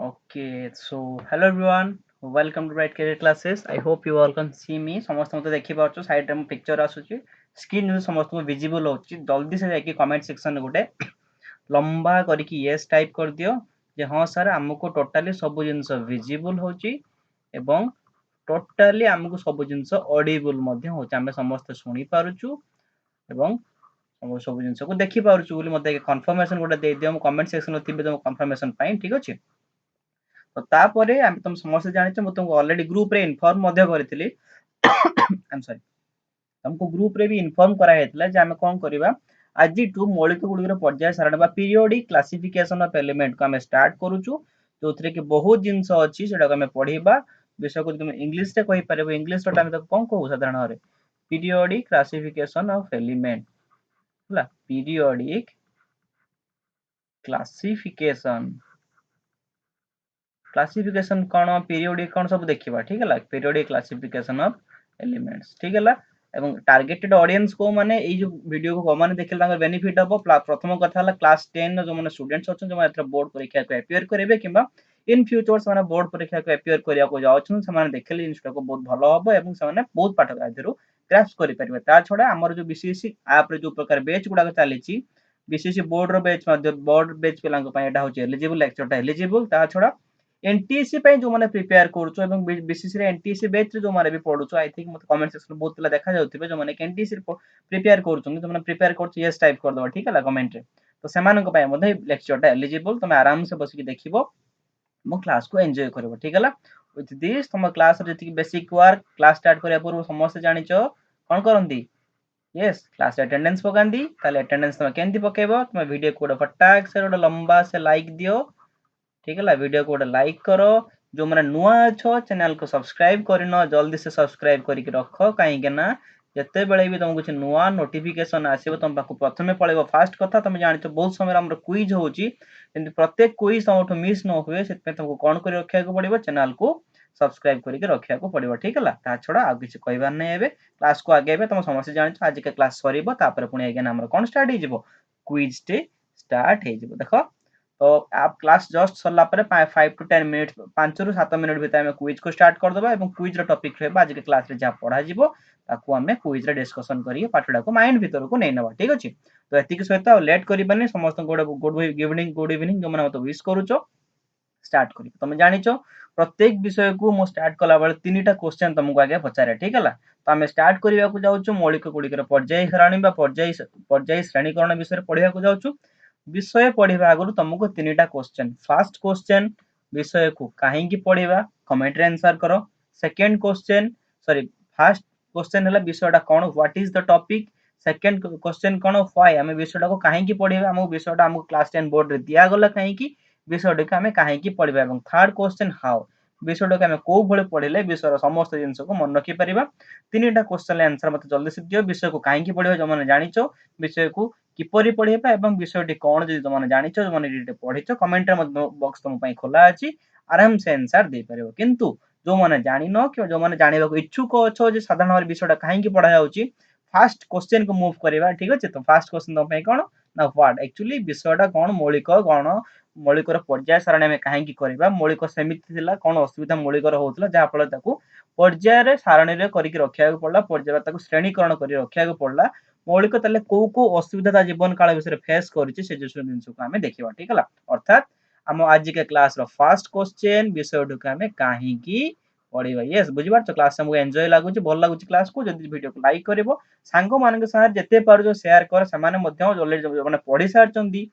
Okay, so hello everyone, welcome to Bright Career Classes. I hope you all can see me. ସମସ୍ତେ ମୋତେ ଦେଖିପାରୁଛ ସାଇଡରେ ମୋ picture ଆସୁଛି screen ରେ ସମସ୍ତଙ୍କୁ ଭିଜିବଲ ହଉଛି। ଜଲ୍ଦି ସେ ଯାଇକି କମେଣ୍ଟ ସେକ୍ସନରେ ଗୋଟେ ଲମ୍ବା କରିକି ୟେସ୍ ଟାଇପ କରିଦିଅ ଯେ ହଁ ସାର୍ ଆମକୁ ଟୋଟାଲି ସବୁ ଜିନିଷ ଭିଜିବଲ ହଉଛି ଏବଂ ଟୋଟାଲି ଆମକୁ ସବୁ ଜିନିଷ ଅଡିବୁଲ ମଧ୍ୟ ହଉଛି। ଆମେ ସମସ୍ତେ ଶୁଣି ପାରୁଛୁ ଏବଂ ସବୁ ଜିନିଷକୁ ଦେଖି ପାରୁଛୁ ବୋଲି ମୋତେ କନଫର୍ମେସନ ଗୋଟେ ଦେଇଦିଅ। ମୁଁ କମେଣ୍ଟ ସେକ୍ସନରେ ଥିବେ ତମ କନଫର୍ମେସନ ପାଇଁ, ଠିକ ଅଛି। ତ ତାପରେ ଆମେ ତମେ ସମସ୍ତେ ଜାଣିଛ ମୁଁ ତୁମକୁ ଅଲରେଡି ଗ୍ରୁପରେ ଇନଫର୍ମ ମଧ୍ୟ କରିଥିଲି। ଆମ୍ ସରି, ତମକୁ ଗ୍ରୁପରେ ବି ଇନଫର୍ମ କରାଯାଇଥିଲା ଯେ ଆମେ କଣ କରିବା, ଆଜିଠୁ ମୌଳିକ ଗୁଡ଼ିକର ପର୍ଯ୍ୟାୟ ସାରଣୀ ବା ପିରିୟଡିକ କ୍ଲାସିଫିକେସନ ଅଫ ଏଲିମେଣ୍ଟକୁ ଆମେ ଷ୍ଟାର୍ଟ କରୁଛୁ, ଯୋଉଥିରେ କି ବହୁତ ଜିନିଷ ଅଛି ସେଟାକୁ ଆମେ ପଢିବା। ବିଷୟକୁ ତୁମେ ଇଂଲିଶରେ କହିପାରିବ, ଇଂଲିଶରେ ଆମେ ତାକୁ କଣ କହୁ ସାଧାରଣ ଭାବରେ, ପିରିୟଡିକ କ୍ଲାସିଫିକେସନ ଅଫ ଏଲିମେଣ୍ଟ ହେଲା। ପିରିୟଡିକ क्लासिफिकेशन कौन पीरियोडिक कौन सब देखिबा, ठीक है। पीरियोडिक क्लासिफिकेशन ऑफ एलिमेंट्स, ठीक है। एवं टारगेटेड ऑडियंस को माने ए जो वीडियो को माने देखले तांगर बेनिफिट हबो। प्रथम कथा हला क्लास 10 जो माने स्टूडेंट्स अछन जो माने बोर्ड परीक्षा को अपियर करेबे किबा इन फ्यूचर से माने बोर्ड परीक्षा को अपियर करिया को जाउछन, से माने देखले जिनिसटा को बहुत भलो हबो एवं से माने बहुत पाठ आदिरु ग्रास्प करि परिबे। ता छडा हमर जो बीसीसी ऐप रे जो प्रकार बैच गुडा चलीची, बीसीसी बोर्ड रो बैच माध्य बोर्ड बैच पिलांग पय एटा होची एलिजिबल, लेक्चर एलिजिबल। ता छडा एनटीएससी पे जो माने प्रिपेयर करछु एवं बीसीसी रे एनटीएससी बैच रे जो माने भी पढुछु, आई थिंक मते कमेंट सेक्शन बहुत पिला देखा जाउथिबे जो माने एनटीएससी प्रिपेयर करछु, जो माने प्रिपेयर करछु यस टाइप कर दबा, ठीक है कमेंट रे। तो सेमान को पय मते लेक्चर टा एलिजिबल, तुम आराम से बसिक देखिबो, मो क्लास को एन्जॉय करबो, ठीक है। विथ दिस तुम क्लास रे जति बेसिक वर्क क्लास स्टार्ट करिया पूर्व समस्त जानिचो कोन करंती, यस क्लास अटेंडेंस पकांदी। ताले अटेंडेंस तुम केंती पकेबो, तुम वीडियो को फटाक से गोटे लंबा से लाइक दियो, ठीक है। वीडियो को गोटे लाइक करो, जो मैंने नुआ अच्छो चैनल को सब्सक्राइब करनो जल्दी से सब्सक्राइब करके रखो, कहीं ना जिते बेले भी तुमको कुछ नुआ नोटिफिकेशन आसीबो तुम पाखु प्रथमे पळेबो। फास्ट कथा तुम जानितो बहुत समय हमर क्विज होची, किंतु प्रत्येक क्विज तुमठो मिस न हुए से तुमको कोन करि रखिया को पड़िबो, चैनल को सब्सक्राइब करके रखिया को पड़िबो, ठीक है। ता छडा आ किछ कहबार नै हेबे, क्लास को आगे हेबे। तुम समस्त जानितो आज के क्लास सरीबो, तापर पुणी अगेन हमर कोन स्टार्ट हे जिवो, क्विज टे स्टार्ट हे जिवो। देखो तो आप क्लास जस्ट सरला पर 5 टू 10 मिनिट 5 रु 7 मिनिट भीतर हम क्विज को स्टार्ट कर दबा एवं क्विज रो टॉपिक रहबा आज के क्लास रे जा पढ़ा जिवो ताकू हमें क्विज रे डिस्कशन करी पाठडा को माइंड भीतर को नै नबा, ठीक अछि। तो एतिक सहित लेट करिबानी, समस्त गुड इवनिंग जो माने मते विश करूचो, स्टार्ट करी। तुम जानिचो प्रत्येक विषय को मो स्टार्ट कला बेले तीनटा क्वेश्चन तुमको आगे पचारे, ठीक है। तो आम स्टार्ट करबा को जाउछु मौलिक गुड़िकर पर्याय सारणी बा पर्याय श्रेणीकरण विषय पढ़िया को जाउछु। विषय पढ़िबा आगु तुमको तीनटा क्वेश्चन, फर्स्ट क्वेश्चन विषय को काहे की पढ़िबा कमेंट रे आंसर करो। Second question sorry first question हला विषयटा कोन, what is the topic. Second question कोन, व्हाई हमें विषयटा को काहे की पढ़िबा, हम विषयटा हम क्लास 10 बोर्ड रे दिया गला काहे की विषयटा को हमें काहे की पढ़िबा। एवं थर्ड क्वेश्चन हाउ, विषयटा को हमें को भले पढ़िले विषय समस्त जिंस को मन रखि परिबा। तीनटा क्वेश्चन आंसर मते जल्दी से दियो। विषय को काहे की पढ़िबा जो माने जानिचो, विषय को किपरि पढ़िबा एवं विषयटी कोन जदि तुम जानिचो जो माने पढ़िचो, कमेंट बॉक्स तुम पई खोला अछि, आराम से आंसर दे परिबो। किंतु जो माने जानि न कि जो माने जानिबा को इच्छुक अछो जे साधारण भाव विषयटा काहे की पढ़ा जाउची, फर्स्ट क्वेश्चन को मूव करिबा, ठीक अछि। तो फर्स्ट क्वेश्चन तुम पई कोन ना व्हाट, एक्चुअली विषयटा कोन, मौलिकर पर्याय सारणी में काहे की करबा, मौलिक समिति थिला कोन असुविधा मौलिकर होतला जा फल ताकू पर्याय रे सारणी रे करिक रखिया को पड़ला, पर्याय ताकू श्रेणीकरण करि रखिया को पड़ला। मौलिक तले को असुविधा ता जीवन काल विषय फेस करिछि से जिंस को हमें देखिबा, ठीक है। अर्थात हम आज के क्लास रो फर्स्ट क्वेश्चन विषय को हमें काहे की पढ़िबा। यस बुझि पारछ, क्लास हमको एन्जॉय लागुछि, भल लागुछि क्लास को। जदि वीडियो को लाइक करिवो, सांगो मानक साथ जते पारजो शेयर कर, समाने मध्य ऑलरेडी माने पढ़ि सारचंदी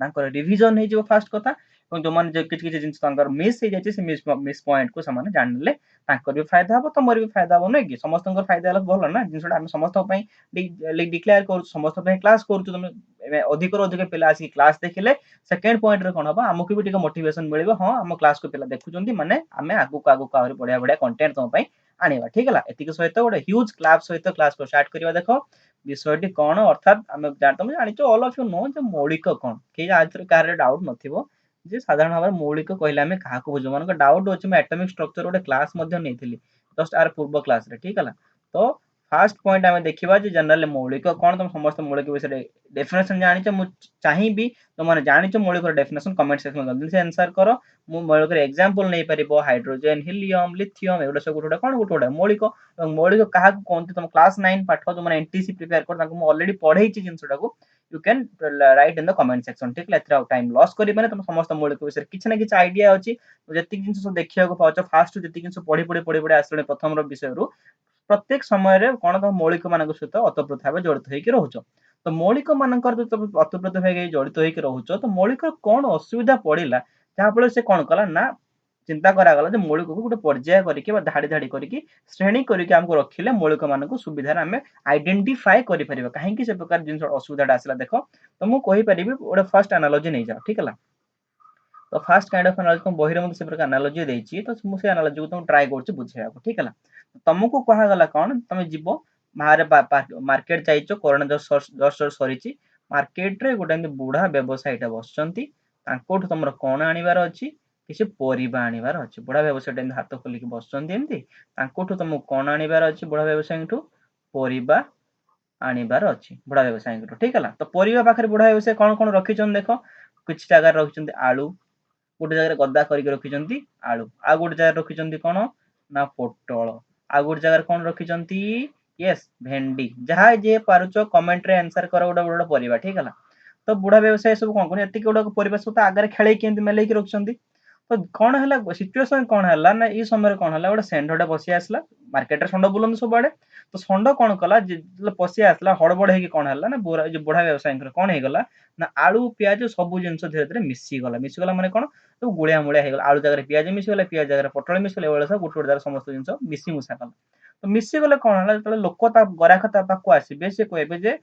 तांकर रिवीजन हे जो फास्ट कथा। और जो माने किछ किछ जिंस तांकर मिस हे जाछि से मिस पॉइंट को समान जानले तांकर भी फायदा हबो, तमर भी फायदा हबो नै कि समस्तंकर फायदा हला भलो ना। जिंसटा हम समस्त पई डिक्लेयर करू, समस्त पई क्लास करू, तुम अधिक रो अधिक पिला आसी क्लास देखिले सेकंड पॉइंट रे कोन हबो, हमकु भी टिके मोटिवेशन मिलिबो। हां हम क्लास को पिला देखुचंदी माने हमें आगु को आहुरी बढ़िया बढ़िया कंटेंट तुम पई आनिबा, ठीक है। एतिक सहित गोटे ह्यूज क्लास सहित क्लास को स्टार्ट करिवा। देखो विषयटी कोन, अर्थात हम तुम जानिचो ऑल ऑफ यू नो जे मौलिक कोन, के आज कार डाउट नथिबो जे साधारण भाव मौलिक कहले हमें काहा को बुझो। मानक डाउट अछि, मैं एटॉमिक स्ट्रक्चर गोटे क्लास मध्ये नेथिली जस्ट आर पूर्व क्लास रे, ठीक है। तो फास्ट पॉइंट आम देखा जनरल मौलिक कौन तुम समस्त मौलिक विषय डेफिनेशन जानी मुझे चाहिए तुमने जानी मौलिक डेफिनेशन कमेंट सेक्शन में जल्दी से आंसर कर मु मौलिक एग्जांपल नहीं पार हाइड्रोजेन हिलियम लिथियम एगुड़ा सब गोटे कौन गोटे गोटे मौलिक मौलिक क्या कहते तुम क्लास 9 पाठ जो मैंने एनटीसी प्रिपेयर कर ऑलरेडी पढ़े जिनसा you can write in the comment section ठीक है टाइम लॉस करें तुम समस्त मौलिक विषय किसी ना कि आइडिया अच्छी जी जिन सब देखा पाच फास्ट जी जिन पढ़ी पढ़ी पढ़ी पढ़ी आस प्रथम विषय प्रत्येक समय कौन तुम मौलिक मान सहित अतप्रोत भाव जड़ित होकर रोच तो मौलिक मानकर जो तुम अतप्रोत भाव जड़ित होकर रोच तो मौलिक कौन असुविधा पड़ा जहाँफल से कौन कला ना चिंता करागला जो मौलिक को गोटे पर्याय करके धाड़ी धाड़ी करके श्रेणी करके आमको रखिले मौलिक मान सुविधा आम आइडेंटिफाए करें कहीं से प्रकार जिन असुविधा आसला देख तो मुझे कहीपरि गोटे फर्स्ट एनालॉजी नहीं जाओ ठीक है तो फास्ट काइंड ऑफ एनालॉजी तुम बही में से प्रकार एनालॉजी देछि तो मुझे एनालॉजी को तुम ट्राई कर बुझे ठीक है तुमको कहगला कौन तुम जीव बाहर मार्केट जाइछ कोरोना जस्ट सरी मार्केट रे गोटे बुढ़ा व्यवसायी बस तुम कौन आणवार अच्छी किसी परिबा आणवार अच्छी बुढ़ा व्यवसायी हाथ खोलिक बस तुमको कौन आणवार अच्छी बुढ़ा व्यवसायी परिबा आणवार अच्छी बुढ़ा व्यवसायी ठीक है तो परिबा पाखे बुढ़ा व्यवसायी कौन कौन रखिछन देख किसी जगह रखिछन आलू गोटे जगह गदा करके रखिछंती आलू आ गोटे जगह रखिछंती कौन ना पोटल आ गोटे जगह कौन रखिछंती यस भेंडी जहाँ जे पारुच कमेंट रे आंसर कर गोटे गोटे परिबा ठीक है तो बुढ़ा व्यवसाय सब कौन कौन एति गोटे परिबा सब आगे खेल के मेल रखिछंती तो कौन है सिचुएशन कौन है ना ये समय कौन है गोटे षंढटे पशि आसला मार्केट षंढ बुलंद सब आड़े तो षंढ कौन कला पशि आसला हड़बड़ हो कौन है ना बुढ़ा व्यवसायी कौन होगा ना आलू पियाज सब जिन धीरे धीरे मिसीगला माने कौन तो गुलिया मुलिया हो आलू जगह पियाज मिसीगला पियाज जगह पटल मिसगला सब गोटे गोटे जगह समस्त जिन मिसी मुसा गला तो मिसीगले कौन है लोक गराख पाक आसवे से कहे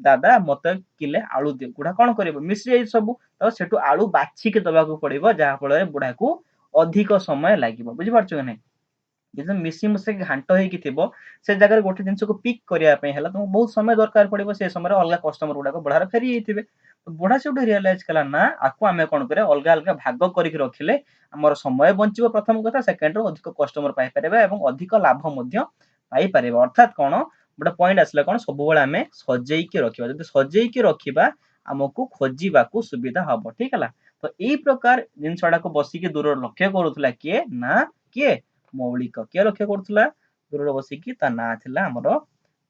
दादा मत किले आलू दियो बुढ़ा कौन कर मिश्री जाए सब तो सेठू आलू बाछिकी दबाक पड़ो जहाँफल बुढ़ा को अधिक समय लगे बुझीपार कि नहीं जो मिसी मुसी घाट हो से जगह गोटे जिन को पिक करने तुमको बहुत समय दरकार पड़ो से समय अलग कस्टमर गुड़ाक बुढ़ार फेरी जाइए तो बुढ़ा से रियलाइज कला ना आपको आम कौन कर अलग अलग भाग करके रखिले आमर समय बंचो प्रथम कथा सेकेंड अधिक कस्टमर पाइपर अधिक लाभ पाइपर अर्थात कौन गोटे पॉइंट आसला कौन सब आम सजेकी रखा जब सजेकी रखा आमको खोजा सुविधा हम ठीक है तो यही प्रकार जिनसा बसिक दूर लक्ष्य करूला किए ना किए मौलिक किए लक्ष्य करूला दूर बसिकी ता ना थिला हमर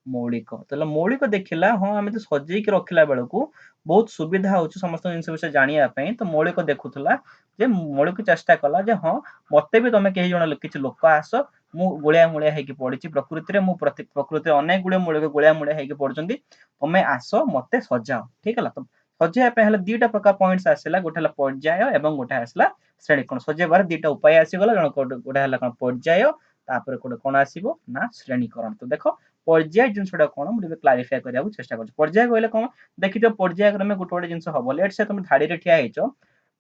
मौलिक तो मौलिक देखला हाँ आम तो सजेकी रखला बेलू बहुत सुविधा हो समस्त जिन विषय जानापी तो मौलिक देखुला जे मौलिक चेष्टा कला जे हाँ मत भी तुम कई जन किसी लोक आस मु गुलिया मुलिया होगी पढ़ी प्रकृति में प्रकृति अनेक गुड़े मौलिक गुलिया मुलिया होगी पढ़ुंट तुम्हें आस मत सजाओ ठीक है तो सजाइवाई दुईटा प्रकार पॉइंट्स आसला गोटे पर्याय और गोटे आसला श्रेणी कौन सजाइबार दुईटा उपाय आसीगला जन गोटे कौन पर्याय तापर गोटे कौन आसो ना श्रेणीकरण तो देख पर्याय जिनसा कौन मुझे क्लारिफाई करने चेष्टा कर पर्याय कहले कौन देखी पर्याय क्रमे गोटे गोटे जिन हम लेट से तुम धाड़ी ठिया होच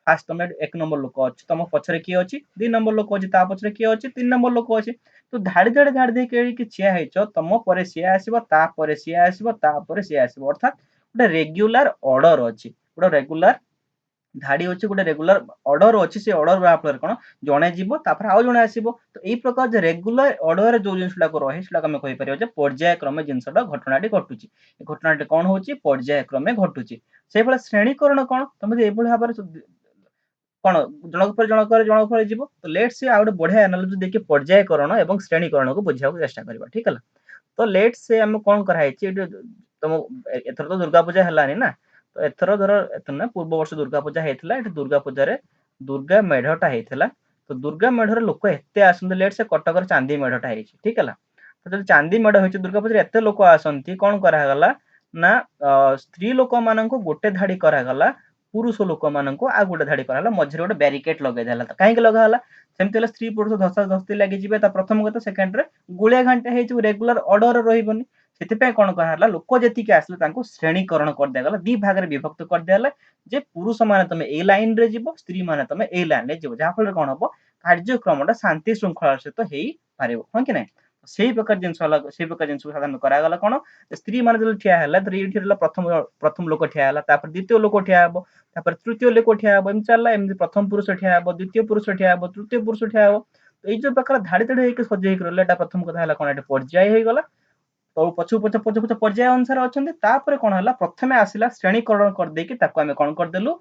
फास्ट तुम एक नंबर लोक अच्छे तुम पचर किए अच्छी 2 नंबर लोक अच्छी पचर किए अच्छे 3 नंबर लोक अच्छे तो धाड़ी धाड़ी धाड़ी दे ठिया होच तुम पर सी आसो सी आसो सी आसो अर्थात गोटे रेग्युलर ऑर्डर अच्छी गोटे रेग्युलर धाड़ी अच्छी गोटे रेग्युलर ऑर्डर अच्छी से ऑर्डर फल कौन जड़े जीव आउ जड़े आसो तो यही प्रकार रेग्युलर ऑर्डर जो जिनसा रहे से आम कहीपर पर्याय क्रमे जिनसा घटनाटी घटुची घटनाटी कौन हो पर्याय क्रमे घटुची से भाई श्रेणीकरण कौन तुम ये भाव कौन जनक पर जीव तो लेट से आ गए बढ़िया एनालॉजी देखिए पर्यायकरण और श्रेणीकरण को बुझा चेष्टा करवा ठीक है तो लेट से आम कौन कराई तुम एथर तो दुर्गा पूजा है ना तो एथर धर एथर ना पूर्व वर्ष दुर्गा पूजा होता है दुर्गा पूजा दुर्गा मेढ़टा होता तो दुर्गा मेढ़र लोक एत आसते लेट से कटक चांदी मेढ़टा हो ठीक है तो जब चांदी मेढ़ हो दुर्गा पूजा एत लोक आसती कौन करागला ना स्त्री लोक मान गोटे धाड़ी करागला पुरुष लोक मान आ गोटे धाड़ी कराला मझे गोटे ब्यारिकेड लगे कहीं लगाला सेमती स्त्री पुरुष धसा धस्ती लगे प्रथम कथा सेकेंड गुलिया घंटा हो रेगुलर ऑर्डर रही से कौन कहला लोक जी आसले श्रेणीकरण कर दिगला दी भाग में विभक्त कर दिगला जे पुरुष माने तुम ए लाइन रे जीव स्त्री माने तुम ए लाइन रे जीव जहाँफल कौन हम कार्यक्रम शांति श्रृंखला सहित हो पार हाँ कि ना से प्रकार जिन से प्रकार जिन साधारण करागला कौन स्त्री मान जो ठिया है ये प्रथम प्रथम लोक ठिया द्वितीय लोक ठिया हे तृतीय लोक ठिया हे चलला एमती प्रथम पुरुष ठिया हे द्वितीय पुरुष ठिया हे तृतीय पुरुष ठिया हे तो ये जो प्रकार धाड़ी धाड़ी होकर सजे रहा प्रथम कथा है कौन पर्याय हो गला तो पछु पछ पछ पछ पर्याय अनुसार अछंती तापर कोन हला प्रथमे आसिला श्रेणीकरण कर देकी ताको हमें कोन कर देलु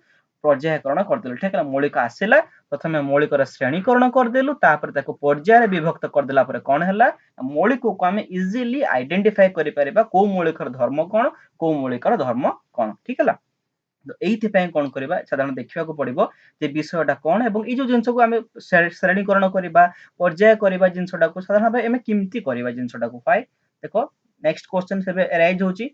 पर्यायकरण कर देलु ठीक है मौलिक आसिला प्रथमे मौलिकर श्रेणीकरण कर देलु तापर ताको पर्याय विभक्त कर देला पर कोन हला मौलिक को हमें इजीली आइडेंटिफाई करि परिबा को मौलिकर धर्म कोन को मौलिकर धर्म कोन ठीक है तो एइथिपाई कौन करबा साधारण देखिबा को पड़िबो जे विषयटा कोन एवं ई जो जिंस को हमें श्रेणीकरण करबा पर्याय करबा जिंसटा को साधारण भाबे एमे किमती करबा जिंसटा को फाइ देखो नेक्स्ट क्वेश्चन से अराइज होची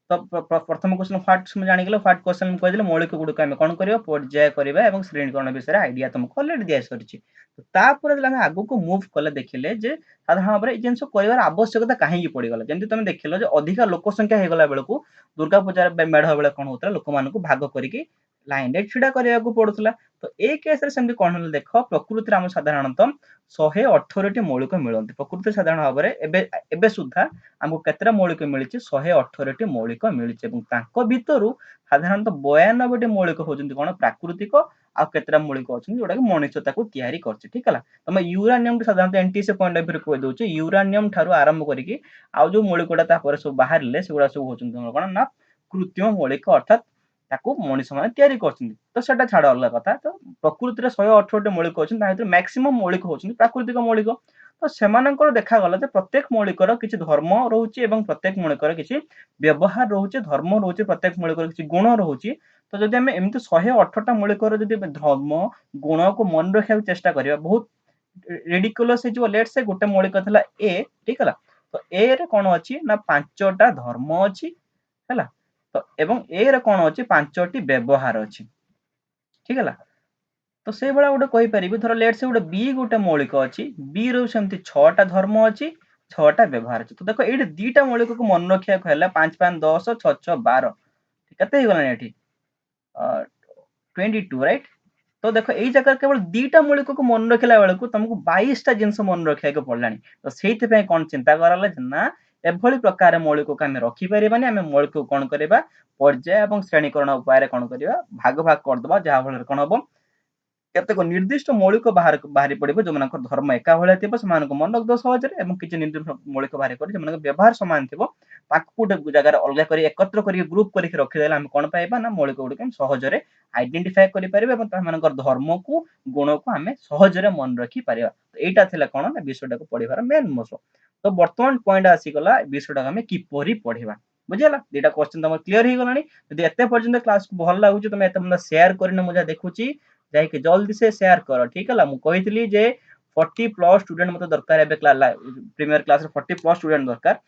तो प्रथम क्वेश्चन व्हाट हम जानि गेलो व्हाट क्वेश्चन कह दिले मौलिक गुड हमें कोन करबा पर्याय करबा एवं श्रेणीकरण विषय आईडिया तुमको ऑलरेडी दिया सरिची तो तापर हम आगु को मूव कले देखिले जे साधारण भाबे ई जिंस करबार आवश्यकता काहे की पड़ी गला जेंति तुम देखिलो जे अधिक लोक संख्या हे गला बेलको दुर्गा पूजा मेढ़ बेले कौन होता लोक मान भाग करके लाइन रे छिड़ा करिया को पड़ुतला तो ए केस रे सेमति कोन हल देख प्रकृति रे हम साधारणतः 118 टी मौलिक मिलंती प्रकृति साधारण भाव रे एबे सुद्धा हमको केतरा मौलिक मिलिछि 118 टी मौलिक मिलिछि एवं तांको भितरु साधारणतः 92 टी मौलिक होजंती कोन प्राकृतिक आ केतरा मौलिक अछन जोडा कि मनुष्य ताको तयारी करछि ठीक हला तमे यूरानियम साधारणतः एनटीसी पॉइंट ऑफ व्यू कहि दोछि यूरानियम ठारू आरंभ करिकि आ जो मौलिकटा तापर सब बाहरले सेगुडा सब होचंती कोन ना कृत्रिम मौलिक अर्थात ताको मनुष्य माने तयारी करछंती तो सेटा छाड़ अलग कथा तो प्रकृति रे 118 टी मौलिक होचन ता भीतर मैक्सिमम मौलिक होचन प्राकृतिक मौलिक तो सेमानकर देखा गला जे प्रत्येक मौलिकर किछि धर्म रहउची एवं प्रत्येक मौलिकर किछि व्यवहार रहउची धर्म रहउची प्रत्येक मौलिकर किछि गुण रहउची तो जदि हम एमति 118 टा मौलिकर जदि धर्म गुण को मन रखिया चेष्टा करिया बहुत रिडिकुलस हे जो लेट्स से गोटे मौलिक थला ए ठीक हला तो ए रे कोन अछि ना पांचटा धर्म अछि हला तो एवं ए रे कोन अछि पांचटी व्यवहार अछि ठीक हला तो से बडा गोटे कहि परिबि धर लेट्स से गोटे बी गोटे मौलिक अछि बी रो सेमति 6 टा धर्म अछि 6 टा व्यवहार अछि तो देखो एठी दीटा मौलिक को मन रखिया कहला 5 5 10 6 6 12 कते हे गला एठी 22 राइट तो देखो एई जगह केवल दीटा मौलिक को मन रखिला बेले को तुमको 22 टा जिंस मन रखिया के पड़लानी तो सेहित पे कोन चिंता करला ना एभली प्रकार मौलिक को हमें रखि परिबानी हमें मौलिक को कोन करबा पर्याय एवं श्रेणीकरण उपाय रे कोन करबा भाग भाग कर दबा जहा फल कोन हबो केतेक निर्दिष्ट मौलिक बाहरी पड़िबो जो मानकर धर्म एका भलिया थिबो समान को मन रख दो सहज रे एवं किछ निर्दिष्ट मौलिक बाहरी करि जे मानकर व्यवहार समान थिबो ताकू गुटे जगह रे अलगा करी एकत्र करी ग्रुप करी रखि देला हम कोन पाइबा ना मौलिक गुटे हम सहज रे आइडेंटिफाई करि परिबे एवं ता मानकर धर्म को गुण को हमें सहज रे मन रखि परिबा तो एटा थिला कोन ना विषयटा को पढिबार मेन मोसो तो वर्तमान पॉइंट आसी गला विषयटा हमें किपरि पढिबा बुझियला दीटा क्वेश्चन तम क्लियर ही गलानी यदि एते पर्यंत क्लास को भल लागुची तमे एते मन शेयर करिन मुझे देखुची जाई के जल्दी से शेयर करो ठीक है मु कहितली जे 40 प्लस स्टूडेंट मते दरकार एबे प्रीमियर क्लास रे 40 प्लस स्टूडेंट दरकार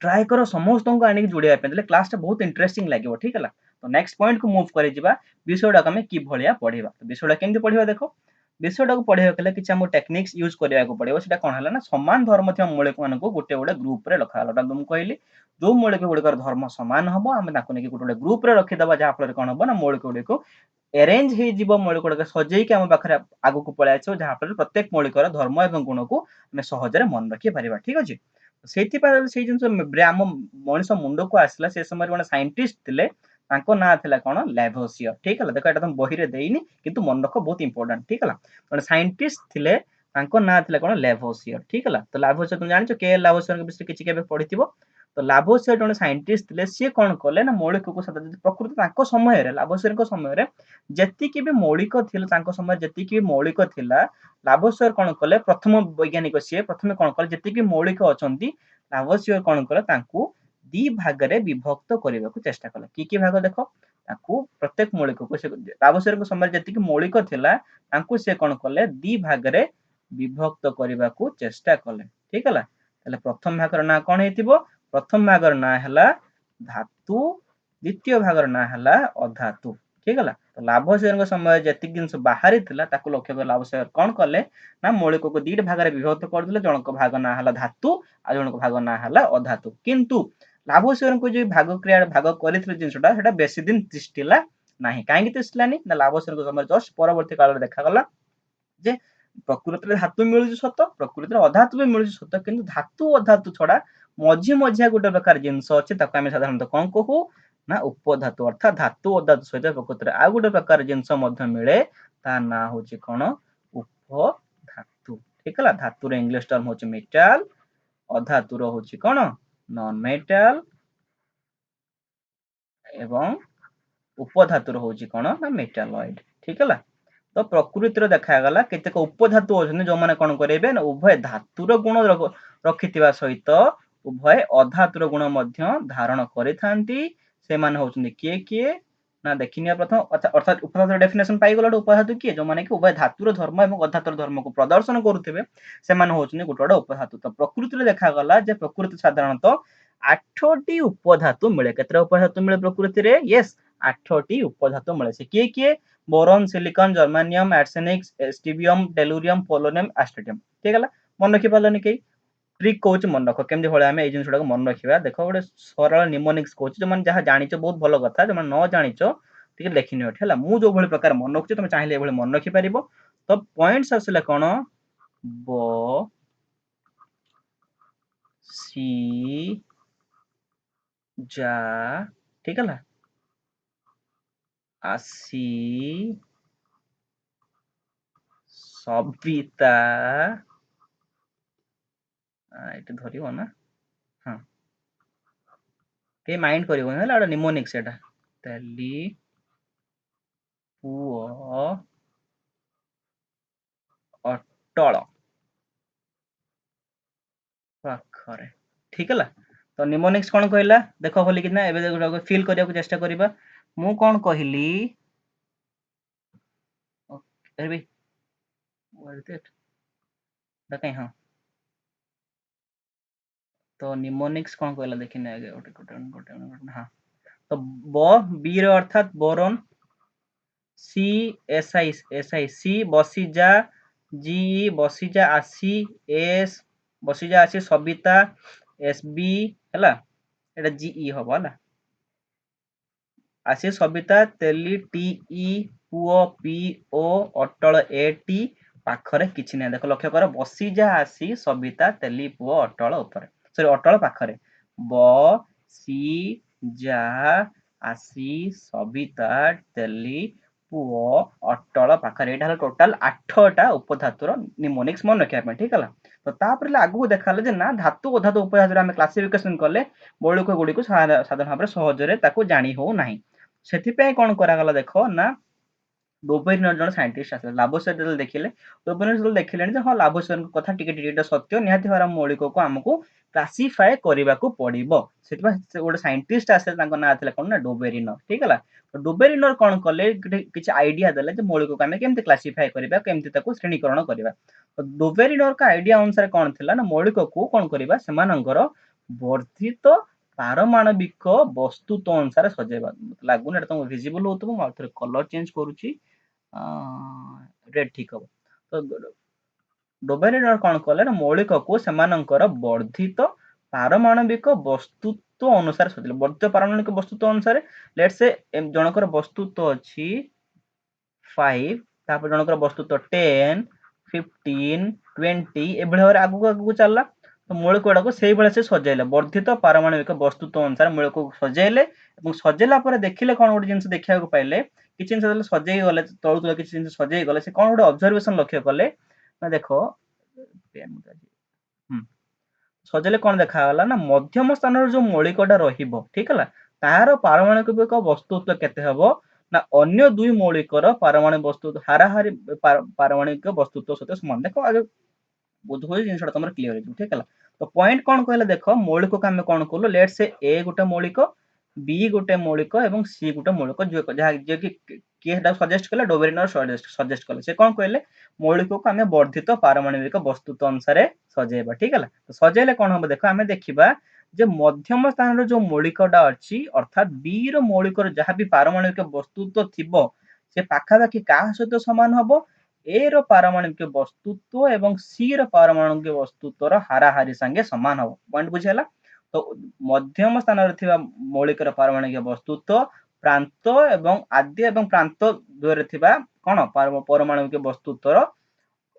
ट्राई करो समस्त को आनी जोड़िया पे क्लास टा बहुत इंटरेस्टिंग लागिवो ठीक है तो नेक्स्ट पॉइंट को मूव करि जिबा विषयटा हमें कि भलिया पढिबा तो विषयटा केमति पढिबा देखो विषयटा को पढिबा केले किछ हम टेक्निक्स यूज करिया को पड़िबो सेटा कोन हला ना समान धर्म थिया मौलिक मान को गोटे गोटे ग्रुप रे रखा हला तुम कहली जो मौलिक गुडकर धर्म समान हबो हम ताको ने गोटे गोटे ग्रुप रे रखि दबा जहा फल कोन हबो ना मौलिक गुडी को अरेंज हे जीव मौलिक गुडक सजई के हम पाखरे आगु को पळै आछो जहा फल प्रत्येक मौलिकर धर्म एवं गुण को हम सहज रे मन रखि परिबा ठीक अछि सेति पर से जिंस हम मनुष्य मुंड को आसला से समय कोन साइंटिस्ट थिले तांको ना थिला कोन लैवोसियर ठीक है देखो एटा तुम बही रे देइनी किंतु मन रखो बहुत इंपोर्टेंट ठीक है कोन साइंटिस्ट थिले तांको ना थिला कोन लैवोसियर ठीक है तो लैवोसियर तुम जानिछो के लैवोसियर के विषय किछि केबे पढिथिबो तो लाभोसियर जने साइंटिस्ट थिले से कोन कले ना मौलिक को सदा प्रकृति तांको समय रे लाभोसियर को समय रे जति कि भी मौलिक थिला तांको समय जति कि मौलिक थिला लाभोसियर कोन कले प्रथम वैज्ञानिक से प्रथम कोन कले जति कि मौलिक अछंती लाभोसियर कोन कले तांको दी भाग रे विभक्त करबा को चेष्टा कले की भाग देखो तांको प्रत्येक मौलिक को से लाभोसियर को समय जति कि मौलिक थिला तांको से कोन कले दी भाग रे विभक्त करबा को चेष्टा कले ठीक हला तले प्रथम भाग र ना कोन हेतिबो प्रथम भागर ना हला धातु द्वितीय भागर ना हला अधातु ठीक हला तो लाभोसियर के समय जति जिंस बाहरी थिला ताको लक्ष्य कर लाभोसियर कोन करले ना मौलिक को दीड भाग रे विभक्त कर दिले जनक भाग ना हला धातु आ जनक भाग ना हला अधातु किंतु लाभोसियर को जो भाग क्रिया भाग करिथिले जिंसटा सेटा बेसी दिन तिष्टिला नाही काहे कि तिष्टिलानी ना लाभोसियर के समय जस्ट परवर्ती काल रे देखा गला जे प्रकृति रे धातु मिलुची सत प्रकृति रे अधातु भी मिलुची सत किंतु धातु अधातु छडा मझी मझिया गोटे प्रकार जिंस अछि ताको हम साधारणतः कोन कहू ना उपधातु अर्थात धातु अधातु सहित प्रकृति रे आ गोटे प्रकार जिंस मध्य मिले ता ना होची कोन उपधातु ठीक हला धातु रे इंग्लिश टर्म होची मेटल अधातु रो होची कोन नॉन मेटल एवं उपधातुर होची कोन ना मेटालॉइड ठीक है तो प्रकृति देखागला केतेक उपधातु अच्छे जो मैंने कौन करेंगे ना उभय धातुर गुण रखिथिबा सहित उभय अधातुर गुण धारण करिथांती से माने होचंदी किए ना देखिनिया प्रथम अर्थात उपधातुर डेफिनेशन पाई गला उपधातु किए जो माने कि उभय धातुर धर्म एवं अधातुर धर्म को प्रदर्शन करुथिबे से माने होचंदी गोटे उपधातु तो प्रकृति देखागला जे प्रकृति साधारणतः 8टी उपधातु मिले केतरा उपधातु मिले प्रकृति रे यस 8टी उपधातु मिले से किए boron silicon germanium arsenic stibium tellurium polonium astatine ठीक है मन रखि पारलनि के ट्रिक कहूँ मन रख केमती भाई आम जिन मन रखा देख गोटे सरल निमोनिक्स कहूँ जो मैंने जहाँ जाच बहुत भल कथा जो न जाच टे देखनी है मुझे जो भाई प्रकार मन रखुच्छे तुम चाहिए ये मन रखिपार तो पॉइंट्स आसला कौन ब सी जा ठीक है आसी सविता ये धरिव ना हाँ के माइंड कर निमोनिक्स सेटा तेली पुओ अटल पाखरे ठीक है तो निमोनिक्स कौन कहला देख खोल कि फिल करने चेष्टा करवा मु कौन कहली कहीं हाँ तो निमोनिक्स कौन कहला देखने आगे गोटे हाँ तो बी अर्थात बोरन सी एस आई सी बसीजा जी बसीजा आसी एस बसीजा आसी सविता एस बी है एटा जी ई हम है आसी सविता तेली टी ई पुओ P O Atal A T पाखरे किछि नै देख लक्ष्य कर बसीजा आसी सविता तेली पुओ अटल ऊपर सॉरी अटल पाखरे ब सी जा आसी सविता तेली पुओ अटल पाखरे एटा टोटाल 8टा उपधातुर निमोनिक्स मन रखिया ठीक है तो तापर आगु देखाले जे ना धातु अधातु उपधातुर आमे क्लासिफिकेशन कले मौलिक गुडी को साधारण भाव सहजरे ताको जानी हो नाही सेथिपे कौन करागला देख ना डोबेरिनर जन साइंटिस्ट आसे लाबोरेटरी देखिले डोबेरिनर देखिले जे हां लाबोरेटरी कथा टिके टिके सत्य निहाती भार मौलिक को हमको क्लासिफाई करबा को पड़िबो सेतबा से गोटे साइंटिस्ट आसे तांको ना थिला कोन ना डोबेरिनर ठीक है तो डोबेरिनर कौन कले किछ आईडिया देले जे मौलिक को हमें केमते क्लासिफाई करबा केमते ताको श्रेणीकरण करबा तो डोबेरिनर का आईडिया अनुसार कौन थिला ना मौलिक को कौन करबा समानंकर वर्धित पारमाणविक वस्तुत्व अनुसार सजेबा लागुन एटा तुम विजिबल होतबो म थोड़े कलर चेंज करूची रेड ठीक हम तो डोबेरिनर कौन कले ना मौलिक को सेमानंकर वर्धित पारमाणविक वस्तुत्व अनुसार सजेले वर्धित पारमाणविक वस्तुत्व अनुसार लेट्स से जनकर वस्तुत्व अछि 5 तापर जनकर वस्तुत्व 10 15 20 एभଳି भाବରେ आगु आगु चलला तो मौलिक गुड़ाक से भाई से सजेले वर्धित पारमाणविक वस्तुत्व अनुसार मौलिक को सजेले सजेला पर देखिले कौन गोटे जिनस देखा पाइले किसी जिनस सजे गले तलू तल किसी जिनस सजे गले से कौन गोटे ऑब्जर्वेशन लक्ष्य कले ना देख सजेले कौन देखागला ना मध्यम स्थान जो मौलिकटा रहिबो ठीक है तार पारमाणविक वस्तुत्व केते हबो ना अन्य दुई मौलिकर पारमाणविक वस्तुत्व हाराहारी पारमाणविक वस्तुत्व सहित समान देखो आगे बुझ हो जिनसा तुम क्लियर हो ठीक है तो पॉइंट कौन कहले देख मौलिक को आम कौन कलु लेट से ए गोटे मौलिक बी गोटे मौलिक एवं सी गोटे मौलिक जो किए सजेस्ट कले डोबेरिनर सजेस्ट कले से कौन कहले मौलिक को आम वर्धित पारमाणविक वस्तुत्व अनुसार सजेबा ठीक है तो सजेले कौन हम देख आम देखा जे मध्यम स्थान जो मौलिकटा अच्छी अर्थात बी रौलिक जहाँ भी पारमाणविक वस्तुत्व थिबो से पाखापाखि क्या सहित सामान हम ए रो पारमाणविक वस्तुत्व एवं सी रो पारमाणविक वस्तुत्व हाराहारी संगे समान हम पॉइंट बुझेला तो मध्यम स्थान रे मौलिक पारमाणविक वस्तुत्व प्रांत एवं आद्य एवं प्रांत द्वय कौन परमाणविक वस्तुत्व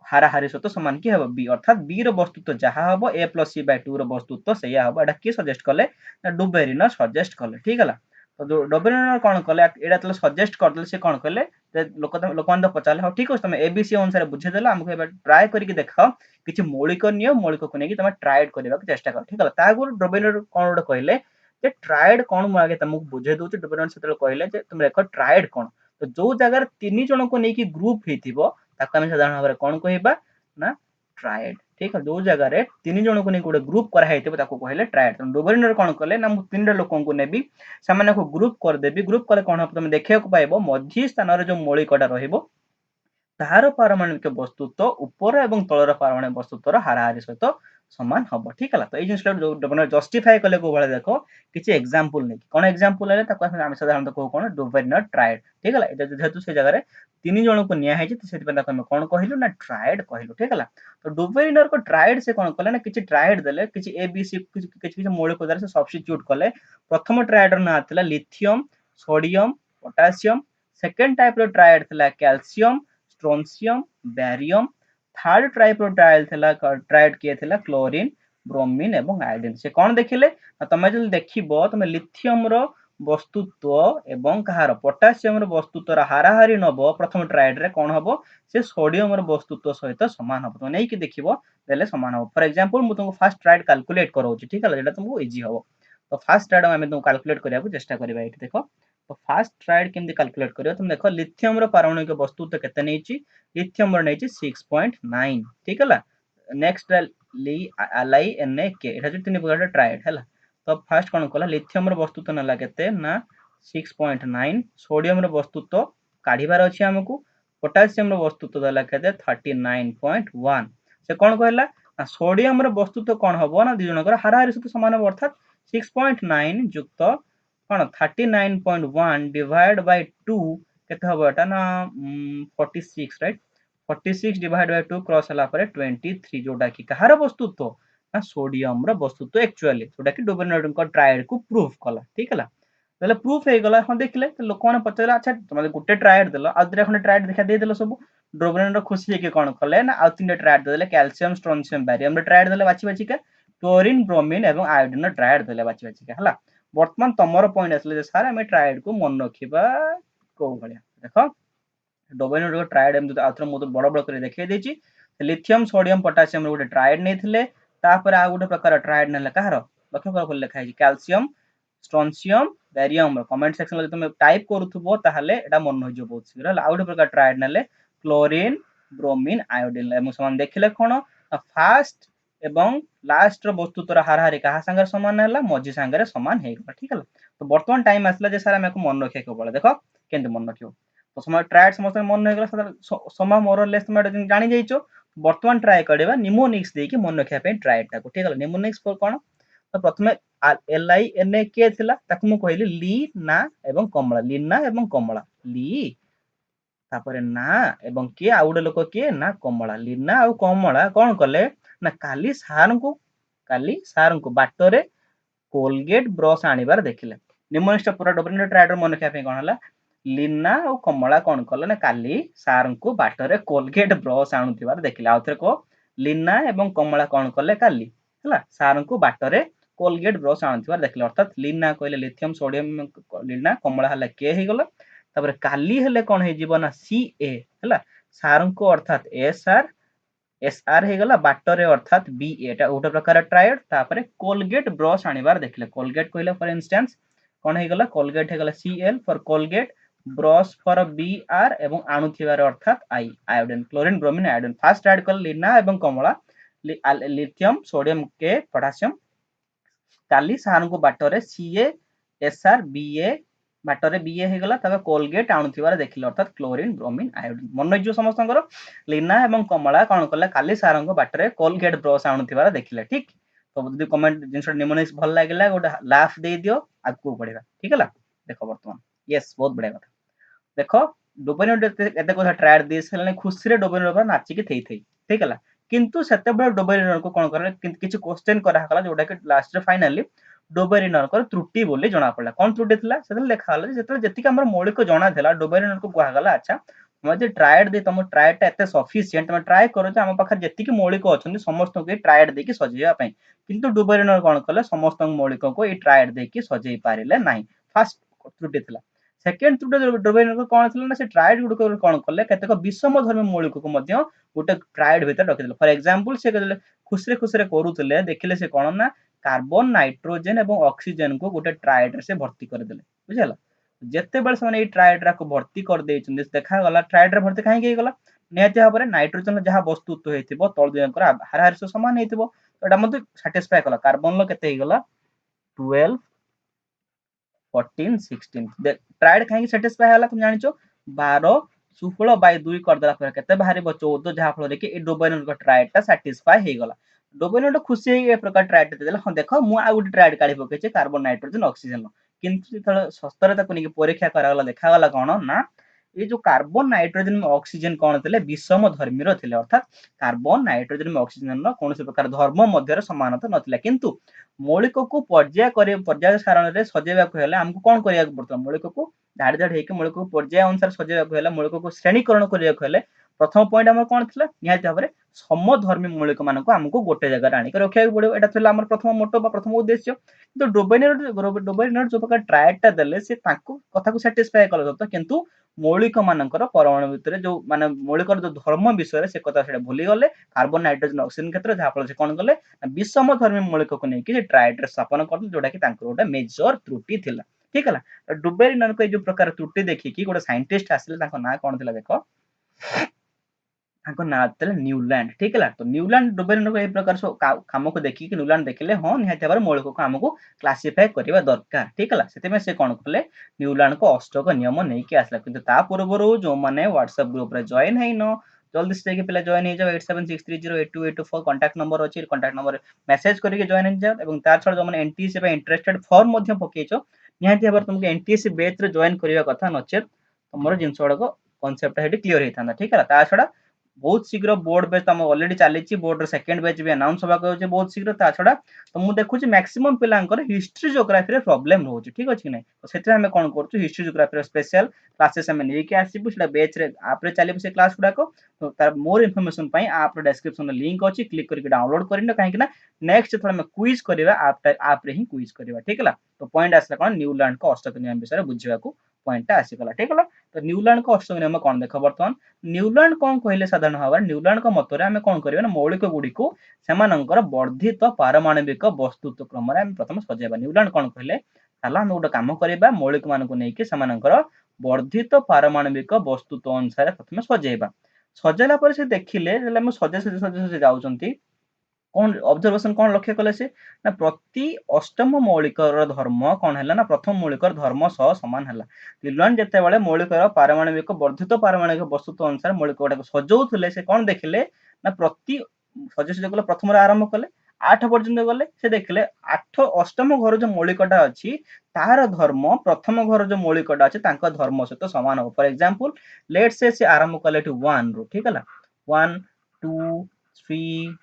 हाराहारी सहित समान कि हम बी अर्थात बी रो वस्तुत्व जहाँ हम ए प्लस सी बाय 2 रो वस्तुत्व से हम एटा किए सजेस्ट कले डुबेरिनर सजेस्ट कले ठीक है तो डोबेरिनर कौन कले एटा तले सजेस्ट कर से कौन कले लोक मान पचारे हाँ ठीक अच्छे तुम एबीसी अनुसार बुझेदेल आमको ट्राए करके देखाओ किसी मौलिक नियो मौलिक को लेकिन तुम ट्राएड करने चेष्टा कर ठीक है डोबेरिनर कौन गोटे कहले ट्राएड कौन मुझे तुमको बुझे दूसरी डोबेरिनर से कहले तुम देख ट्राएड कौन तो जो जगह 3 जन को लेकिन ग्रुप होता साधारण भाव में कौन कहबा ना ट्राएड ठीक है जो जगह 3 जन को गोटे ग्रुप कराई कहले ट्राएड डोबेरिनर कौन कले ना 3 लोक को नेबी से ग्रुप करदेवी ग्रुप कले कौन हम तुम देखा पाइब मझी स्थान जो मौलिकटा रहिबो तार पारमाणविक वस्तुत्व ऊपर एवं तलर पारमाणविक वस्तुत्वर हाराहारी सहित समान हम ठीक है तो ये जिन जो जस्टिफाई कले को भाई देख किसी एग्जांपल नहीं कौन एग्जांपल है आम साधारण कौ कौन डोबेरिनर ट्राएड ठीक है जेहेतु से जगह 3 जन को नियाई कौन कहलु ना ट्राएड कहलु ठीक है तो डोबेरिनर को ट्राएड से कौन कले ना किसी ट्राएड देले किसी एबीसी किसी मौलिक द्वारा से सब्स्टिट्यूट कले प्रथम ट्राएडर ना थिला lithium sodium potassium second type row triad थिला calcium strontium barium third type row triad किए थिला क्लोरीन ब्रोमीन एवं आयोडीन से कौन देखिले तुम जो देखिबो तुम लिथियम रो वस्तुत्व एवं कहार पोटासियम रो वस्तुत्व हाराहारी नब प्रथम ट्राएड रे कौन हबो से सोडियम रो वस्तुत्व सहित समान हबो तो नहीं कि देखिबो देले समान हबो फॉर एग्जांपल मु तुमको फर्स्ट ट्राएड कैलकुलेट कराउची ठीक है जेटा तुमको इजी हबो तो फर्स्ट ट्राएड हम तुमको कैलकुलेट करिया को चेष्टा करबा एठी देखो तो फर्स्ट ट्राएड केमती कैलकुलेट करियो तुम देखो लिथियम रो पारमाणविक वस्तुत्व केते नेची लिथियम रो नेची 6.9 ठीक है नेक्स्ट LiNaK एटा जो तीन प्रकार ट्राएड है तो फर्स्ट कौन कला लिथियम रो वस्तुत्व नला केते ना 6.9 सोडियम रो वस्तुत्व काढिबार अछि हमकु पोटासियम रो वस्तुत्व दला केते 39.1 से कौन कहला सोडियम रो वस्तुत्व कौन हबो ना दि जनकर हाराहारी सहित समान हबो अर्थात 6.9 युक्त कौन 39.1 डिवाइड बाय 2 केते हबो एटा ना 46 राइट 46 डिवाइड बाय 2 क्रॉस हला परे 23 जोटा कि कहार वस्तुत्व ना सोडियम रो वस्तुत्व एक्चुअली जोटा कि डोबेरिनर को ट्राएड को प्रूफ कला ठीक है ताले प्रूफ हे गला हम देखले तो लोक माने पचला अच्छा तुम गुटे ट्राएड देलो आ दुरे खने ट्राएड देखा दे देलो सब डोबेरिनर खुशी है कि कोन कले ना आ तीन ट्राएड देले कैल्शियम स्ट्रोंसियम बेरियम रे ट्राएड देले बाची बाची का क्लोरीन ब्रोमीन एवं आयोडीन रे ट्राएड देले बाची बाची का हला वर्तमान तमरो पॉइंट असले जे सर हम ट्राएड को मन रखिबा को भलिया देखो डोबेरिनर को ट्राएड हम आथर मु तो बड़ बड़ कर देखै देछि लिथियम सोडियम पोटासियम रे गोटे ट्राएड नेथिले तापर आ गोटे प्रकार ट्राएड नेले कहार लक्ष्य कर लिखा है calcium strontium barium comment section में तुम टाइप करूथबो ताहले एटा मन हो जो बहुत शीघ्र आ गोटे प्रकार ट्राएड नेले क्लोरीन ब्रोमीन आयोडीन एम समान देखिले कोन फास्ट एवं लास्ट रो वस्तुत्व हाराहारी कहा संगे समान हैला मझी संगे समान हे ठीक है तो वर्तमान टाइम आसला जे सर हम को मन रखे को देखो केंते मन रखियो तो समय ट्राएड समस्त मन होगला समय मोर लेस तुम जानि जाइछो वर्तमान ट्राए करबा निमोनिक्स दे कि मन रखिया पे ट्राएड टा को ठीक है निमोनिक्स को कोन तो प्रथमे LiNaK थिला ताकु मु कहली ली ना एवं कमला लीना एवं कमला ली तापर ना एवं के आ गोटे लोक किए ना कमला लीना आ कमला कौन कले ना काली सार को बाटरे कोलगेट ब्रश आनिबार देखिले निमोनिक्स पूरा डोबेरिनर ट्राएड मन रखिया पे कोन हला लीना और कमला कौन कले ना काली सार को बाटरे कोलगेट ब्रश आणुथिबार देखिले आउथरे को लीना एवं कमला कौन कले काली हला सार को बाटरे कोलगेट ब्रश आणुथिबार देखिले अर्थात लीना कहले लिथियम सोडियम लीना कमला हला के हे गला तापर काली हेले कौन हे जीव ना Ca हला सार को अर्थात SR हे गला बाटरे अर्थात Ba एटा गोटे प्रकार ट्राएड तापर कोलगेट ब्रश आनिबार देखिले कोलगेट कहले फॉर इंस्टेंस कौन हे गला कोलगेट हे गला Cl for Colgate brush for Br एवं आणुथिबार अर्थात I iodine chlorine bromine iodine first aid कर लीना एवं कमला लिथियम सोडियम के पोटासियम काली सार को बाटरे Ca SR Ba बाटरे Ba हे गला तबे कोलगेट आणुथिबार देखिले अर्थात क्लोरीन ब्रोमीन आयोडीन मन जो समस्तंकर लीना एवं कमला कौन कले काली सार को बाटरे कोलगेट ब्रश आणुथिबार देखिले ठीक तो जदि कमेंट जिनस निमोनिक्स भल लागला गोटे लाफ दे दियो आगु पढिबा ठीक है देखो वर्तमान यस बहुत बढ़िया कथा देखो डोबेरिनर एते कथा ट्राएड दिस हेले खुशी रे डोबेरिनर पर नाची के थई ठीक है किंतु सेते बेले डोबेरिनर को कोन करे किछि क्वेश्चन करा हकला जोटा के लास्ट रे फाइनली डोबेरिनर को त्रुटि बोली जणा पड़ला कोन त्रुटि थिला सेते लेखा हला जेते जति हमर मौलिक जणा थिला डोबेरिनर को कुहा गला अच्छा हम जे ट्राएड दे तुम ट्राएड ता एते सफिशिएंट तुम ट्राई करो जे हम पाखर जति के मौलिक अछन समस्त को ट्राएड दे के सजेया पई किंतु डोबेरिनर कोन कले समस्त मौलिक को ए ट्राएड दे के सजेई पारिले नाही फर्स्ट त्रुटि थिला। सेकेंड त्रुटि डोबेनियर कोन थिला ना से ट्रायड गुड कोन कले केतेक विषम धर्मी मौलिक को मध्य गोटे ट्रायड भीतर रखिथिले। फॉर एग्जांपल से कहले खुसरे खुसरे करूथिले देखिले से कोन ना कार्बन नाइट्रोजन एवं ऑक्सीजन को गोटे ट्रायड रे से भर्ती कर देले बुझिला। जेते बेल से ए ट्रायड रा को भर्ती कर देइछन देखा गला ट्रायड रे भर्ती काहे के गला निहति भाबरे नाइट्रोजन जहा वस्तुत्व हेतिबो तळ दुयंकर हाराहार से समान हेतिबो एटा मते सैटिस्फाई कला कार्बन लो केते हे गला 12 14 16 ट्रायड काहे सैटिस्फाई होला तुम जानिचो 12 16 बाय 2 कर देला पर केते बाहरिबो 14 जहा फल रे कि ए डोबेनर को ट्रायड ता सैटिस्फाई हे गला डोबेनर खुशी हे ए प्रकार ट्रायड देला हां देखो मु आ गुटे ट्रायड काढी पकेचे कार्बन नाइट्रोजन ऑक्सीजन किंतु जेतले सस्तरे ताको नि परीक्षा करागला देखा गला कोन ना ये जो कार्बन नाइट्रोजन ऑक्सीजन कोन थिले विषम धर्मीर थिले अर्थात कार्बन नाइट्रोजन ऑक्सीजन नो कोनसे प्रकार धर्म मध्य समानता नथिला किंतु मौलिक को पर्याय सारण रे सजेबा को हेले हमको कोन करिया पड़तो मौलिक को धाड़ धाड़ हेके मौलिक को पर्याय अनुसार सजेबा को हेले मौलिक को श्रेणीकरण करिया को हेले प्रथम पॉइंट हमर कोन थिला निहाती भाबरे समधर्मी मौलिक मानको हमको गोटे जगह आनी के रखिया पड़ो एटा थिला हमर प्रथम मोटो बा प्रथम उद्देश्य तो डोबेनियर जो प्रकार ट्रायड ता देले से ताको कथा को सैटिस्फाई कल दत किंतु मौलिक मानकर परमाणु भितर जो माने मौलिकर जो धर्म विषय से कथा से भूली गले कार्बन नाइट्रोजन ऑक्सीजन क्षेत्र जहा फल से कोन गले विषम धर्मी मौलिक को नै कि ट्रायड रे स्थापन करल जोटा कि तांकर गोटे मेजर त्रुटि थिला ठीक हला डुबेरिनर को जो प्रकार त्रुटि देखि कि गोटे साइंटिस्ट आसिले तांको ना कोन थिला देखो तांको ना थिला न्यूलैंड ठीक हला तो न्यूलैंड डुबेरिनर को ए प्रकार सो काम को देखि कि न्यूलैंड देखिले हां निहाती बार मौलिक को हमको क्लासिफाई करिवा दरकार ठीक हला सेते में से कोन कले न्यूलैंड को अष्टक नियम नै कि आसला किंतु ता पूर्वरु जो माने व्हाट्सएप ग्रुप रे जॉइन हैनो जल्दी से जाके पिला जॉइन हो जाओ 8763082824 कांटेक्ट नंबर अछि कांटेक्ट नंबर मेसेज करके जॉइन हो जाओ एवं तार छड़ जो माने एनटीएससी पे इंटरेस्टेड फॉर्म मध्य पकेइछो निहाती बार तुमको एनटीएससी बैच रे जॉइन करिवा कथा नचेत तुमरो जिंस वाला को कांसेप्ट हेडी क्लियर हेतांदा ठीक है ता छड़ा बहुत शीघ्र बोर्ड बैच हम ऑलरेडी चली बोर्ड रो सेकंड बैच भी अनाउंस होबा को होचे बहुत शीघ्र ता छड़ा तो मु देखु छी मैक्सिमम पिलांकर हिस्ट्री ज्योग्राफी रे प्रॉब्लम रहउची ठीक अछि नै तो सेते हम कोन करछु हिस्ट्री ज्योग्राफी रो स्पेशल क्लासेस हम नै के आसीबु सेटा बैच रे आप रे चलीबु से क्लास गुडा को तो तार मोर इन्फॉर्मेशन पई आप रो डिस्क्रिप्शन रे लिंक अछि क्लिक करके डाउनलोड करिन काहे कि ना नेक्स्ट थोड़ा हम क्विज करिवा आप रे ही क्विज करिवा ठीक हला तो पॉइंट आसला कोन न्यूलैंड को अष्टक नियम विषय बुझिबा को पॉइंट आसी गला ठीक हला तो न्यूलैंड को अष्टक नियम कोन देखो बर्तमान न्यूलैंड कोन कहले साधारण भाव न्यूलैंड को मतरे हम कोन करिवा ना मौलिक गुडी को सेमानंकर वर्धित पारमाणविक वस्तुत्व क्रम रे हम प्रथम सजेबा न्यूलैंड कोन कहले हला हम गोटे काम करिबा मौलिक मान को नै कि सेमानंकर वर्धित पारमाणविक वस्तुत्व अनुसार प्रथम सजेबा सजेला पर से देखिले हम सजे जाउचंती कोन ऑब्जर्वेशन कोन लक्ष्य कले से ना प्रति अष्टम मौलिकर धर्म कोन हैला ना प्रथम मौलिकर धर्म सह समान हैला न्यूलैंड जते बेले मौलिकर पारमाणविक वर्धित पारमाणविक वस्तुत्व अनुसार मौलिक गोटा सजौथले से कोन देखिले ना प्रति सजे गले प्रथम रे आरंभ कले 8 पर्यंत गले से देखिले 8 अष्टम घर जो मौलिकटा अछि तार धर्म प्रथम घर जो मौलिकटा अछि तांका धर्म सहित समान हो फॉर एग्जांपल लेट्स से आरंभ कले टू 1 रो ठीक हला 1 2 3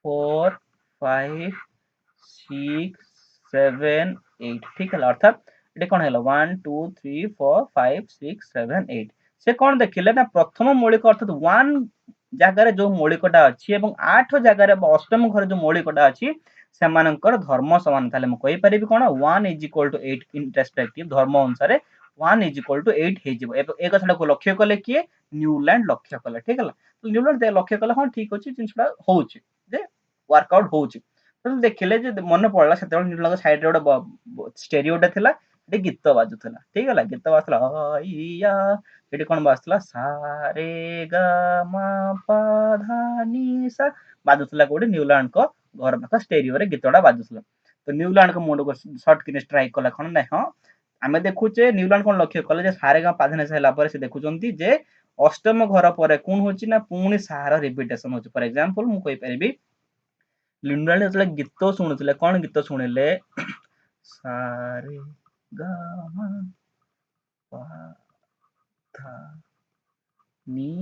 4 5 6 7 8 ठीक है अर्थात ये कौन है 1 2 3 4 5 6 7 8 से कौन देखिले ना प्रथम मौलिक अर्थात 1 जगह जो मौलिकटा अछि एवं 8 जगह अष्टम घर जो मौलिकटा अछि सेमानकर धर्म समान ताले म कहि परिबि कोन 1 = 8 इन रेस्पेक्टिव धर्म अनुसार 1 = 8 हे जिवो ए कथाटा को लक्ष्य कले कि न्यूलैंड लक्ष्य कले ठीक है तो न्यूलैंड लक्ष्य कले हां ठीक अछि जिनसटा होउची जे वर्कआउट होउची तो देखिले जे मन पड़ला सेते न्यूलैंड साइड रे गोटे स्टेरियोटा थिला ए गीत बाजुथला ठीक है गीत बाजला आइया एटी कोन बाजला सा रे ग म प धा नि सा बाजुथला गोटे न्यूलैंड को घर पाख स्टेरियो रे गीतडा बाजुथला तो न्यूलैंड को मोड को शॉट किने स्ट्राइक कला खन नै हां आमे देखुचे न्यूलैंड कोन लक्ष्य कले जे सारे ग पाधने से हला पर से देखुचंती जे अष्टम घर पर कोन होची ना पुनी सार रिपीटेशन होची फॉर एग्जांपल मु कहि परिबी न्यूलैंड जतले गीत सुनुथले कोन गीत सुनिले सा रे ग म प धा नि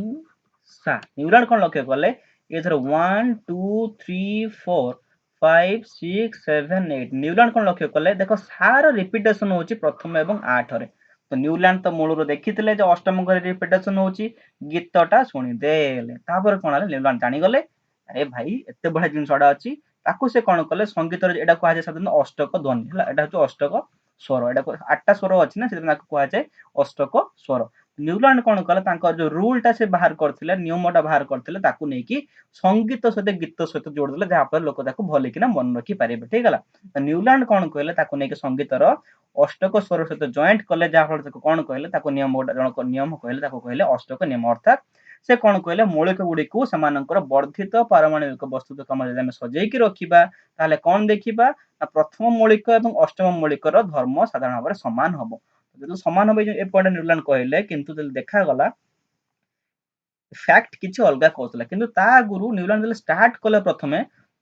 सा न्यूलैंड कोन लक्ष्य कले एथर 1 2 3 4 5 6 7 8 न्यूलैंड कोन लक्ष्य कले देखो सार रिपीटेशन होची प्रथम एवं 8 रे तो न्यूलैंड तो मूल रो देखिथिले जे अष्टम घरे रिपीटेशन होची गीतटा सुनि देले तापर कोन आले न्यूलैंड जानि गले अरे भाई एते बडा जिंसडा अछि ताकू से कोन कले संगीत रे एडा को आजे साधारण अष्टक ध्वनि हला एडा हो अष्टक ସ୍ୱର। ଏଟା 8ଟା ସ୍ୱର ଅଛି ନା ସେଥିପାଇଁ ତାକୁ କୁହାଯାଏ ଅଷ୍ଟକ ସ୍ୱର। ନ୍ୟୁଲାଣ୍ଡ କଣ କଲେ ତାଙ୍କର ଯୋଉ ରୁଲଟା ସେ ବାହାର କରିଥିଲେ, ନିୟମଟା ବାହାର କରିଥିଲେ, ତାକୁ ନେଇକି ସଙ୍ଗୀତ ସହିତ ଗୀତ ସହିତ ଯୋଡ଼ିଦେଲେ, ଯାହା ଫଳରେ ଲୋକ ତାକୁ ଭଲକିନା ମନେ ରଖି ପାରିବେ। ଠିକ ହେଲା। ତ ନ୍ୟୁଲାଣ୍ଡ କଣ କହିଲେ ତାକୁ ନେଇକି ସଙ୍ଗୀତର ଅଷ୍ଟକ ସ୍ୱର ସହିତ ଜଏଣ୍ଟ କଲେ, ଯାହା ଫଳରେ ତାକୁ କଣ କହିଲେ, ତାକୁ ନିୟମ ଗୋଟେ ଜଣକ ନିୟମ କହିଲେ, ତାକୁ କହିଲେ ଅଷ୍ଟକ ନିୟମ। ଅର୍ଥାତ୍ ସେ କଣ କହିଲେ ମୌଳିକ ଗୁଡ଼ିକୁ ସେମାନଙ୍କର ବର୍ଦ୍ଧିତ ପାରମାଣବିକ ବସ୍ତୁତ କ୍ରମ ଯଦି ଆମେ ସଜେଇକି ରଖିବା ତାହେଲେ କଣ ଦେଖିବା ନା ପ୍ରଥମ ମୌଳିକ ଏବଂ ଅଷ୍ଟମ ମୌଳିକର ଧର୍ମ ସାଧାରଣ ଭାବରେ ସମାନ ହବ। ଯଦି ସମାନ ହବ ଏ ପଏଣ୍ଟ ନ୍ୟୁଲାଣ୍ଡ କହିଲେ, କିନ୍ତୁ ଯଦି ଦେଖାଗଲା ଫ୍ୟାକ୍ଟ କିଛି ଅଲଗା କହୁଥିଲା। କିନ୍ତୁ ତା ଆଗରୁ ନ୍ୟୁଲାଣ୍ଡ ଯେତେବେଳେ ଷ୍ଟାର୍ଟ କଲେ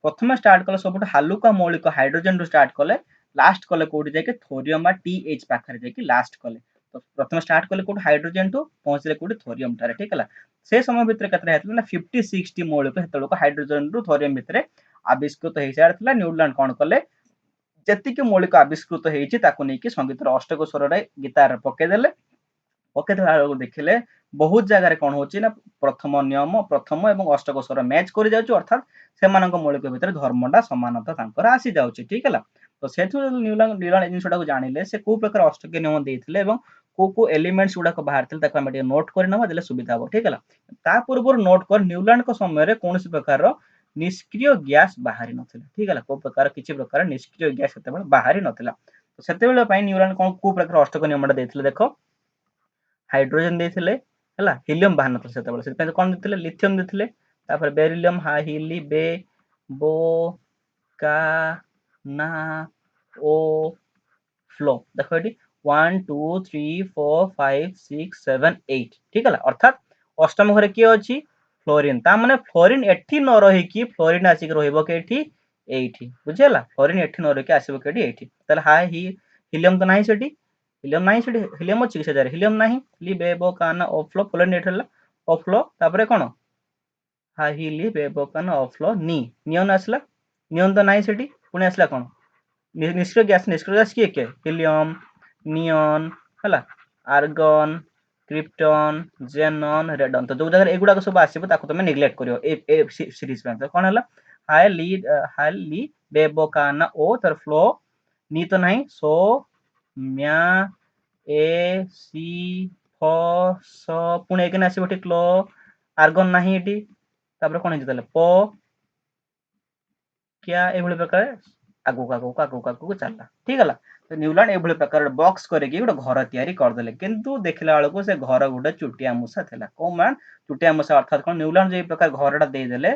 ପ୍ରଥମେ ଷ୍ଟାର୍ଟ କଲେ ସବୁଠୁ ହାଲୁକା ମୌଳିକ ହାଇଡ୍ରୋଜେନରୁ ଷ୍ଟାର୍ଟ କଲେ, ଲାଷ୍ଟ କଲେ କୋଉଠି ଯାଇକି ଥୋରିୟମ ବା TH ପାଖରେ ଯାଇକି ଲାଷ୍ଟ କଲେ। ତ ପ୍ରଥମେ ଷ୍ଟାର୍ଟ କଲେ କୋଉଠି ହାଇଡ୍ରୋଜେନଠୁ, ପହଞ୍ଚିଲେ କୋଉଠି ଥୋରିୟମ ଠାରେ। ଠିକ ହେଲା। ସେ ସମୟ ଭିତରେ କେତେଟା ହେଇଥିଲା ନା 50-60 ମୌଳିକ ସେତେବେଳକୁ ହାଇଡ୍ରୋଜେନରୁ ଥୋରିୟମ ଭିତରେ ଆବିଷ୍କୃତ ହେଇସାରିଥିଲା। ନ୍ୟୁଲାଣ୍ଡ କଣ କଲେ ଯେତିକି ମୌଳିକ ଆବିଷ୍କୃତ ହେଇଛି ତାକୁ ନେଇକି ସଙ୍ଗୀତର ଅଷ୍ଟକ ସ୍ୱରରେ ଗୀତାରରେ ପକେଇଦେଲେ। ପକେଇଦେଲା ବେଳକୁ ଦେଖିଲେ ବହୁତ ଜାଗାରେ କଣ ହଉଛି ନା ପ୍ରଥମ ନିୟମ, ପ୍ରଥମ ଏବଂ ଅଷ୍ଟକ ସ୍ୱର ମ୍ୟାଚ୍ କରି ଯାଉଛି, ଅର୍ଥାତ୍ ସେମାନଙ୍କ ମୌଳିକ ଭିତରେ ଧର୍ମଟା ସମାନତା ତାଙ୍କର ଆସି ଯାଉଛି। ଠିକ ହେଲା। ତ ସେଥିରୁ ନ୍ୟୁଲାଣ୍ଡ ଏ ଜିନିଷଟାକୁ ଜାଣିଲେ ସେ କୋଉ ପ୍ରକାର ଅଷ୍ଟକ ନିୟମ ଦେଇଥିଲେ ଏବଂ କୋଉ କୋଉ ଏଲିମେଣ୍ଟସ ଗୁଡାକ ବାହାରିଥିଲେ ତାକୁ ଆମେ ଟିକେ ନୋଟ୍ କରିନେବା, ଦେଲେ ସୁବିଧା ହବ। ଠିକ ହେଲା। ତା ପୂର୍ବରୁ ନୋଟ୍ କରି ନ୍ୟୁଲାଣ୍ଡଙ୍କ ସମୟରେ କୌଣସି ପ୍ରକାରର ନିଷ୍କ୍ରିୟ ଗ୍ୟାସ ବାହାରି ନଥିଲା। ଠିକ ହେଲା। କୋଉ ପ୍ରକାର କିଛି ପ୍ରକାର ନିଷ୍କ୍ରିୟ ଗ୍ୟାସ ସେତେବେଳେ ବାହାରି ନଥିଲା। ତ ସେତେବେଳେ ପାଇଁ ନ୍ୟୁଲାଣ୍ଡ କଣ କୋଉ ପ୍ରକାର ଅଷ୍ଟକ ନିୟମଟା ଦେଇଥିଲେ ଦେଖ, ହାଇଡ୍ରୋଜେନ ଦେଇଥିଲେ ହେଲା, ହିଲିୟମ ବାହାରି ନଥିଲା ସେତେବେଳେ, ସେଥିପାଇଁ କଣ ଦେଇଥିଲେ ଲିଥିୟମ ଦେଇଥିଲେ, ତାପରେ ବେରିଲିୟମ, ହିଲି, ବେ, ବୋ, କା, ନା, ଓ, ଫ୍ଲୋ। ଦେଖ ଏଠି 1 2 3 4 5 6 7 8। ଠିକ ହେଲା। ଅର୍ଥାତ୍ ଅଷ୍ଟମ ଘରେ କିଏ ଅଛି ଫ୍ଲୋରିନ। ତା ମାନେ ଫ୍ଲୋରିନ ଏଠି ନ ରହିକି ଫ୍ଲୋରିନ ଆସିକି ରହିବ କେଠି ଏଇଠି। ବୁଝିହେଲା। ଫ୍ଲୋରିନ ଏଠି ନ ରହିକି ଆସିବ କେଠି ଏଇଠି। ତାହେଲେ ହିଲିୟମ ତ ନାହିଁ ସେଠି, ହିଲିୟମ ନାହିଁ ସେଠି, ହିଲିୟମ ଅଛି କି ସେ ଜାଗାରେ, ହିଲିୟମ ନାହିଁ। ଲି, ବେ, ବୋ, କା, ନା, ଓ, ଫ୍ଲୋ। ଫ୍ଲୋରିନ ଏଠି ହେଲା ଓ ଫ୍ଲୋ, ତାପରେ କଣ ହି, ଲି, ବେ, ବୋ, କା, ନା, ଓ, ଫ୍ଲୋ, ନି। ନିୟନ ଆସିଲା, ନିୟନ ତ ନାହିଁ ସେଠି, ପୁଣି ଆସିଲା କଣ ନିଷ୍କ୍ରିୟ ଗ୍ୟାସ। ନିଷ୍କ୍ରିୟ ଗ୍ୟାସ କିଏ କିଏ ହିଲିୟମ, ନିଅନ ହେଲା, ଆର୍ଗନ, କ୍ରିପ୍ଟନ, ଜେନନ, ରେଡନ। ତ ଯୋଉ ଜାଗାରେ ଏଗୁଡାକ ସବୁ ଆସିବ ତାକୁ ତମେ ନେଗ୍ଲେକ୍ଟ କରିବ ଏ ସିରିଜ ପାଇଁ। ତ କଣ ହେଲା ହାଇ ଲି, ବେ, ବୋ, କା, ନା, ଓ, ତାର ଫ୍ଲୋ, ନି ତ ନାହିଁ, ସୋ, ମ୍ୟା, ଏ, ସି, ଫ, ସ, ପୁଣି ଏକିନା ଆସିବ ଏଠି କ୍ଲୋ, ଆର୍ଗନ ନାହିଁ ଏଠି, ତାପରେ କଣ ହେଇଛି ତାହେଲେ ପ, କ୍ୟା, ଏଇଭଳି ପ୍ରକାର ଆଗକୁ ଚାଲିଲା। ଠିକ ହେଲା। ତ ନ୍ୟୁଲାଣ୍ଡ ଏଇଭଳି ପ୍ରକାର ବକ୍ସ କରିକି ଗୋଟେ ଘର ତିଆରି କରିଦେଲେ, କିନ୍ତୁ ଦେଖିଲା ବେଳକୁ ସେ ଘର ଗୋଟେ ଚୁଟିଆ ମୂଷା ଥିଲା। କଣ ଚୁଟିଆ ମୂଷା ଅର୍ଥାତ୍ କଣ ନ୍ୟୁଲାଣ୍ଡ ଯୋଉ ପ୍ରକାର ଘରଟା ଦେଇଦେଲେ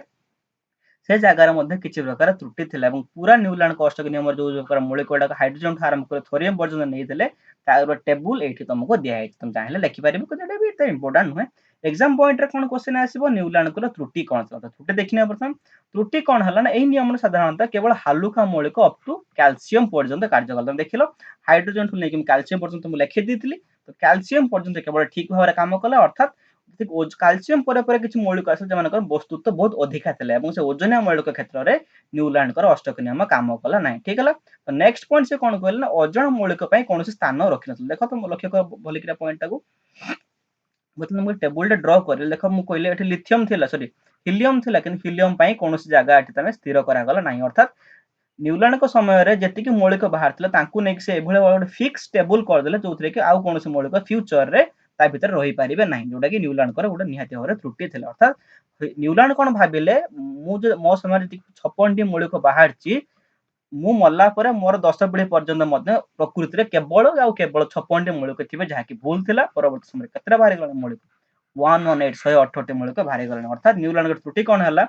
ସେ ଜାଗାରେ ମଧ୍ୟ କିଛି ପ୍ରକାର ତ୍ରୁଟି ଥିଲା ଏବଂ ପୁରା ନ୍ୟୁଲାଣ୍ଡ ଅଷ୍ଟକ ନିୟମର ଯୋଉ ପ୍ରକାର ମୌଳିକ ଗୁଡାକ ହାଇଡ୍ରୋଜେନଠୁ ଆରମ୍ଭ କରି ଥୋରିୟମ ପର୍ଯ୍ୟନ୍ତ ନେଇଥିଲେ, ତାର ଟେବୁଲ ଏଇଠି ତମକୁ ଦିଆହେଇଛି, ତମେ ଚାହିଁଲେ ଲେଖିପାରିବ, କିନ୍ତୁ ଏଟା ବି ଏତେ ଇମ୍ପୋର୍ଟାଣ୍ଟ ନୁହେଁ। ଏକ୍ସାମ ପଏଣ୍ଟରେ କଣ କ୍ୱେଶ୍ଚନ ଆସିବ ନ୍ୟୁଲାଣ୍ଡଙ୍କର ତ୍ରୁଟି କଣ ଥିଲା। ତ୍ରୁଟି ଦେଖିନେବା ପ୍ରଥମେ। ତ୍ରୁଟି କଣ ହେଲା ନା ଏଇ ନିୟମରେ ସାଧାରଣତଃ କେବଳ ହାଲୁକା ମୌଳିକ ଅପ୍ ଟୁ କ୍ୟାଲସିୟମ ପର୍ଯ୍ୟନ୍ତ କାର୍ଯ୍ୟ କଲା। ତମେ ଦେଖିଲ ହାଇଡ୍ରୋଜେନଠୁ ନେଇକି କ୍ୟାଲସିୟମ ପର୍ଯ୍ୟନ୍ତ ମୁଁ ଲେଖି ଦେଇଥିଲି। ତ କ୍ୟାଲସିୟମ ପର୍ଯ୍ୟନ୍ତ କେବଳ ଠିକ ଭାବରେ କାମ କଲା, ଅର୍ଥାତ୍ କ୍ୟାଲସିୟମ ପରେ ପରେ କିଛି ମୌଳିକ ଆସିଲା ସେମାନଙ୍କର ବସ୍ତୁତ୍ୱ ବହୁତ ଅଧିକା ଥିଲା ଏବଂ ସେ ଓଜନିଆ ମୌଳିକ କ୍ଷେତ୍ରରେ ନ୍ୟୁଲାଣ୍ଡଙ୍କର ଅଷ୍ଟକ ନିୟମ କାମ କଲା ନାହିଁ। ଠିକ ହେଲା। ତ ନେକ୍ସଟ ପଏଣ୍ଟ ସେ କଣ କହିଲେ ନା ଅଜଣ ମୌଳିକ ପାଇଁ କୌଣସି ସ୍ଥାନ ରଖିନଥିଲେ। ଦେଖ ତ ଲକ୍ଷ୍ୟ କର ଭଲିକିନା ପଏଣ୍ଟଟାକୁ। ବର୍ତ୍ତମାନ ମୁଁ ଟେବୁଲଟା ଡ୍ର କରିଲି। ଦେଖ ମୁଁ କହିଲି ଏଠି ଲିଥିୟମ ଥିଲା, ସରି ହିଲିୟମ ଥିଲା, କିନ୍ତୁ ହିଲିୟମ ପାଇଁ କୌଣସି ଜାଗା ଏଠି ତମେ ସ୍ଥିର କରାଗଲା ନାହିଁ। ଅର୍ଥାତ୍ ନ୍ୟୁଲାଣ୍ଡଙ୍କ ସମୟରେ ଯେତିକି ମୌଳିକ ବାହାରିଥିଲା ତାଙ୍କୁ ନେଇକି ସେ ଏଭଳି ଗୋଟେ ଫିକ୍ସ ଟେବୁଲ କରିଦେଲେ ଯୋଉଥିରେ କି ଆଉ କୌଣସି ମୌଳିକ ଫ୍ୟୁଚରରେ ତା ଭିତରେ ରହିପାରିବେ ନାହିଁ, ଯୋଉଟା କି ନ୍ୟୁଲାଣ୍ଡଙ୍କର ଗୋଟେ ନିହାତି ଭାବରେ ତ୍ରୁଟି ଥିଲା। ଅର୍ଥାତ୍ ନ୍ୟୁଲାଣ୍ଡ କଣ ଭାବିଲେ ମୋ ସମୟରେ ଯେତିକି 56ଟି ମୌଳିକ ବାହାରିଛି, ମୁଁ ମଲା ପରେ ମୋର 10 ପିଢି ପର୍ଯ୍ୟନ୍ତ ମଧ୍ୟ ପ୍ରକୃତିରେ କେବଳ ଆଉ କେବଳ 56ଟି ମୌଳିକ ଥିବେ, ଯାହାକି ଭୁଲ ଥିଲା। ପରବର୍ତ୍ତୀ ସମୟରେ କେତେଟା ବାହାରିଗଲାଣି ମୌଳିକ 118 ମୌଳିକ ବାହାରିଗଲାଣି। ଅର୍ଥାତ୍ ନ୍ୟୁଲାଣ୍ଡର ତ୍ରୁଟି କଣ ହେଲା,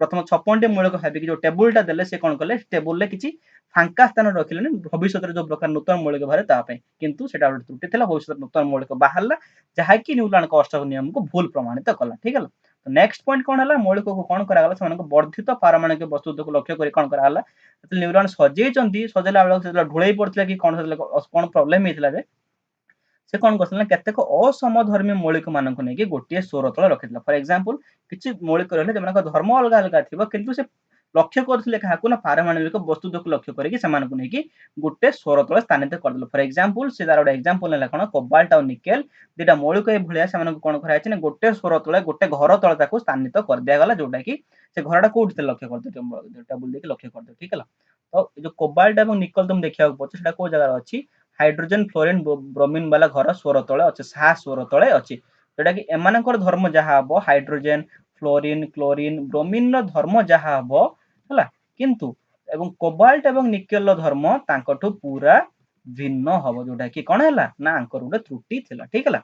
ପ୍ରଥମ 56ଟି ମୌଳିକ ଭାବିକି ଯୋଉ ଟେବୁଲଟା ଦେଲେ ସେ କଣ କଲେ ଟେବୁଲରେ କିଛି ଫାଙ୍କା ସ୍ଥାନ ରଖିଲେନି ଭବିଷ୍ୟତରେ ଯୋଉ ପ୍ରକାର ନୂତନ ମୌଳିକ ବାହାରେ ତା ପାଇଁ, କିନ୍ତୁ ସେଟା ଗୋଟେ ତ୍ରୁଟି ଥିଲା। ଭବିଷ୍ୟତରେ ନୂତନ ମୌଳିକ ବାହାରିଲା ଯାହାକି ନ୍ୟୁଲାଣ୍ଡଙ୍କ ଅଷ୍ଟକ ନିୟମକୁ ଭୁଲ ପ୍ରମାଣିତ କଲା। ଠିକ ହେଲା। ନେକ୍ସଟ ପଏଣ୍ଟ କଣ ହେଲା, ମୌଳିକକୁ କଣ କରାଗଲା, ସେମାନଙ୍କ ବର୍ଦ୍ଧିତ ପାରମାଣବିକ ବସ୍ତୁତ୍ୱକୁ ଲକ୍ଷ୍ୟ କରି କଣ କରାଗଲା, ନ୍ୟୁଲାଣ୍ଡ ସଜେଇଛନ୍ତି, ସଜେଇଲା ବେଳକୁ ସେତେବେଳେ ଢୁଳେଇ ପଡିଥିଲା କି କଣ ପ୍ରୋବ୍ଲେମ ହେଇଥିଲା ଯେ ସେ କଣ କରିଥିଲା ନା କେତେକ ଅସମଧର୍ମୀ ମୌଳିକ ମାନଙ୍କୁ ନେଇକି ଗୋଟିଏ ସ୍ୱର ତଳେ ରଖିଥିଲା। ଫର ଏକ୍ସାମ୍ପଲ କିଛି ମୌଳିକ ରହିଲେ ସେମାନଙ୍କ ଧର୍ମ ଅଲଗା ଅଲଗା ଥିବ, କିନ୍ତୁ ସେ ଲକ୍ଷ୍ୟ କରୁଥିଲେ କାହାକୁ ନା ପାରମାଣବିକ ବସ୍ତୁତ୍ୱକୁ ଲକ୍ଷ୍ୟ କରିକି ସେମାନଙ୍କୁ ନେଇକି ଗୋଟେ ସ୍ୱର ତଳେ ସ୍ଥାନିତ କରିଦେଲେ। ଫର ଏକ୍ସାମ୍ପଲ ସେ ତାର ଗୋଟେ ଏକ୍ସାମ୍ପଲ ନେଲା କଣ କୋବାଲ୍ଟ ଆଉ ନିକେଲ ଦିଟା ମୌଳିକ ଏଇ ଭଳିଆ ସେମାନଙ୍କୁ କଣ କରାଯାଇଛି ନା ଗୋଟେ ସ୍ୱର ତଳେ ଗୋଟେ ଘର ତଳେ ତାକୁ ସ୍ଥାନିତ କରିଦିଆଗଲା, ଯୋଉଟା କି ସେ ଘରଟା କୋଉଠି ଥିଲା ଲକ୍ଷ୍ୟ କରିଦିଅ, ଟେବୁଲ ଦେଇକି ଲକ୍ଷ୍ୟ କରିଦିଅ। ଠିକ ହେଲା। ତ ଯୋଉ କୋବାଲ୍ଟ ଏବଂ ନିକେଲ ତମେ ଦେଖିବାକୁ ପାଉଛ ସେଟା କୋଉ ଜାଗାରେ ଅଛି, हाइड्रोजन फ्लोरीन ब्रोमीन वाला घर स्वर तले अच्छे सा स्वर तले अच्छी जोटा कि एमानकर धर्म जहाँ हम हाइड्रोजन फ्लोरीन क्लोरीन ब्रोमीन धर्म जहाँ हम है किंतु एवं कोबाल्ट एवं निकेल धर्म तांकठू पूरा भिन्न हम जोटा कि कौन है ना आंकर गोटे त्रुटि थिला ठीक है।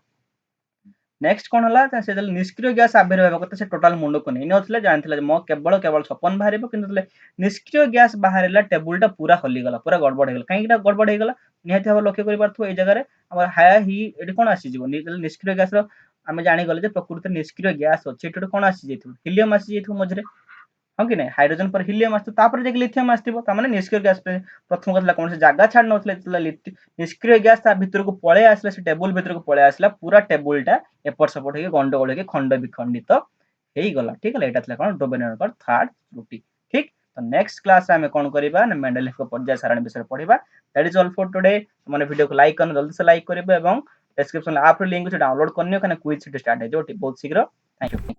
नेक्स्ट कौन है से निष्क्रिय गैस आविर्भाव कथा से टोटाल मुंड को नहीं नथिले जानथिले मो केवल केवल छपन बाहरिबो किंतु निष्क्रिय गैस बाहरिला टेबुलटा पूरा हलिगला पूरा गड़बड़ हेगला कहीं गड़बड़ हेगला निहाती भाव लक्ष्य करि पारथो ए जगह रे हमर हाया ही एटी कोन आसी जीवो निष्क्रिय गैस रो आमे जानि गले जे प्रकृति निष्क्रिय गैस अछि एटी कोन आसी जेथु हीलियम आसी जेथु मझरे हाँ कि नहीं हाइड्रोजन पर हीलियम आसतो तापर जे लिथियम आसतिबो ता माने निष्क्रिय गैस प्रथम कथला कोन से जागा छाड़ नथले निष्क्रिय गैस ता भीतर को पळे आसला से टेबल भीतर को पळे आसला पूरा टेबलटा एपट सपट हे गंडगोल हे खंड विखंडित हेई गला ठीक है एटा थला कोन डोबेनर थर्ड त्रुटि ठीक। तो नेक्स्ट क्लास में कोन करबा ना मेंडलेफ को पर्याय सारणी विषय पढिबा that is all for today माने वीडियो को लाइक करन जल्दी से लाइक करबे एवं डिस्क्रिप्शन ऐप रो लिंक से डाउनलोड करनियो कने क्विज स्टार्ट हे जो बहुत शीघ्र थैंक यू।